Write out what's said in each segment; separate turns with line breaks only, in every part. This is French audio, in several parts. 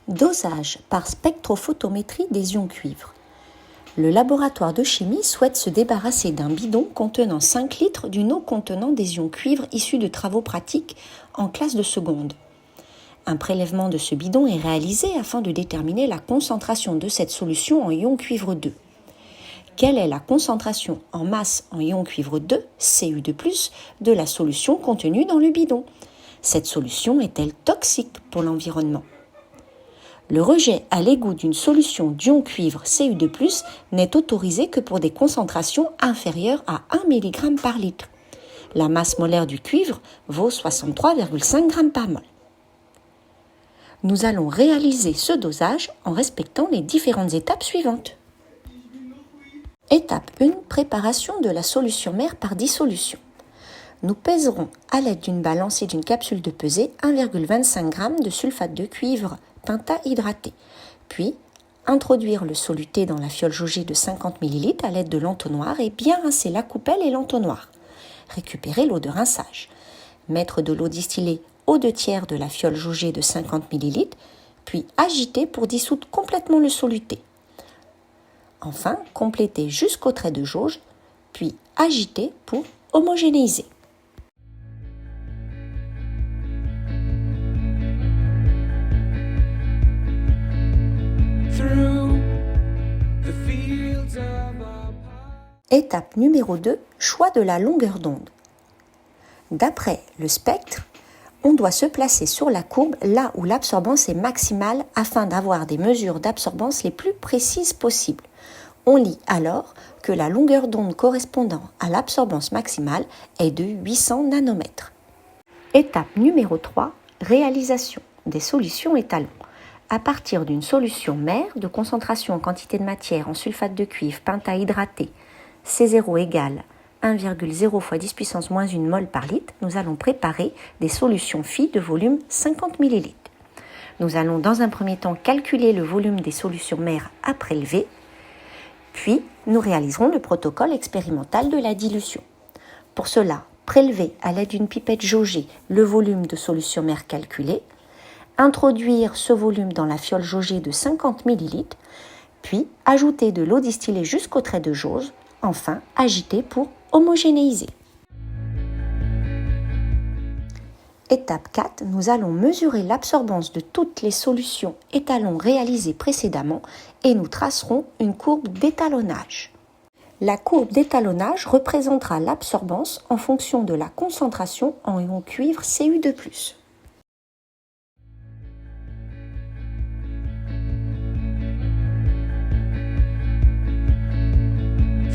Dosage par spectrophotométrie des ions cuivre. Le laboratoire de chimie souhaite se débarrasser d'un bidon contenant 5 litres d'une eau contenant des ions cuivre issus de travaux pratiques en classe de seconde. Un prélèvement de ce bidon est réalisé afin de déterminer la concentration de cette solution en ion cuivre 2. Quelle est la concentration en masse en ion cuivre 2, Cu2+, de la solution contenue dans le bidon? Cette solution est-elle toxique pour l'environnement? Le rejet à l'égout d'une solution d'ion cuivre Cu2+, n'est autorisé que pour des concentrations inférieures à 1 mg par litre. La masse molaire du cuivre vaut 63,5 g par mol. Nous allons réaliser ce dosage en respectant les différentes étapes suivantes. Étape 1. Préparation de la solution mère par dissolution. Nous pèserons à l'aide d'une balance et d'une capsule de pesée 1,25 g de sulfate de cuivre pentahydraté, puis introduire le soluté dans la fiole jaugée de 50 ml à l'aide de l'entonnoir et bien rincer la coupelle et l'entonnoir. Récupérer l'eau de rinçage. Mettre de l'eau distillée aux 2/3 de la fiole jaugée de 50 ml, puis agiter pour dissoudre complètement le soluté. Enfin, compléter jusqu'au trait de jauge, puis agiter pour homogénéiser. Étape numéro 2, choix de la longueur d'onde. D'après le spectre, on doit se placer sur la courbe là où l'absorbance est maximale afin d'avoir des mesures d'absorbance les plus précises possibles. On lit alors que la longueur d'onde correspondant à l'absorbance maximale est de 800 nanomètres. Étape numéro 3, réalisation des solutions étalons. À partir d'une solution mère de concentration en quantité de matière en sulfate de cuivre pentahydraté, C0 égale 1,0 fois 10 puissance moins 1 mol par litre, nous allons préparer des solutions phi de volume 50 ml. Nous allons dans un premier temps calculer le volume des solutions mères à prélever, puis nous réaliserons le protocole expérimental de la dilution. Pour cela, prélever à l'aide d'une pipette jaugée le volume de solution mère calculé, introduire ce volume dans la fiole jaugée de 50 ml, puis ajouter de l'eau distillée jusqu'au trait de jauge, enfin agiter pour homogénéiser. Étape 4, nous allons mesurer l'absorbance de toutes les solutions étalons réalisées précédemment et nous tracerons une courbe d'étalonnage. La courbe d'étalonnage représentera l'absorbance en fonction de la concentration en ion cuivre Cu2+.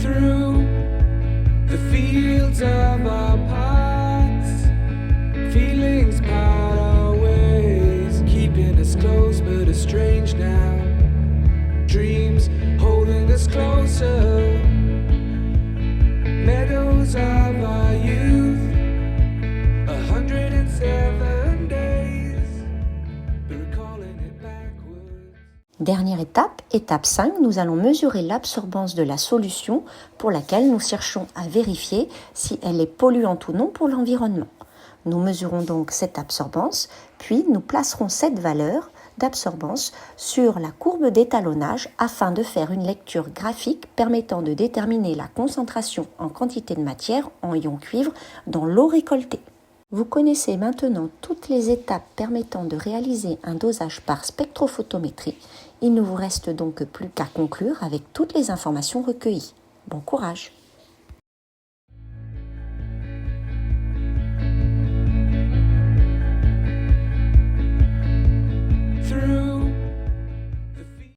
Through the fields of our paths, feelings part our ways, keeping us close but estranged now. Dreams holding us closer, meadows of our youth, 107 days, but recalling it backwards.
Dernière étape, étape 5, nous allons mesurer l'absorbance de la solution pour laquelle nous cherchons à vérifier si elle est polluante ou non pour l'environnement. Nous mesurons donc cette absorbance, puis nous placerons cette valeur d'absorbance sur la courbe d'étalonnage afin de faire une lecture graphique permettant de déterminer la concentration en quantité de matière en ion cuivre dans l'eau récoltée. Vous connaissez maintenant toutes les étapes permettant de réaliser un dosage par spectrophotométrie. Il ne vous reste donc plus qu'à conclure avec toutes les informations recueillies. Bon courage!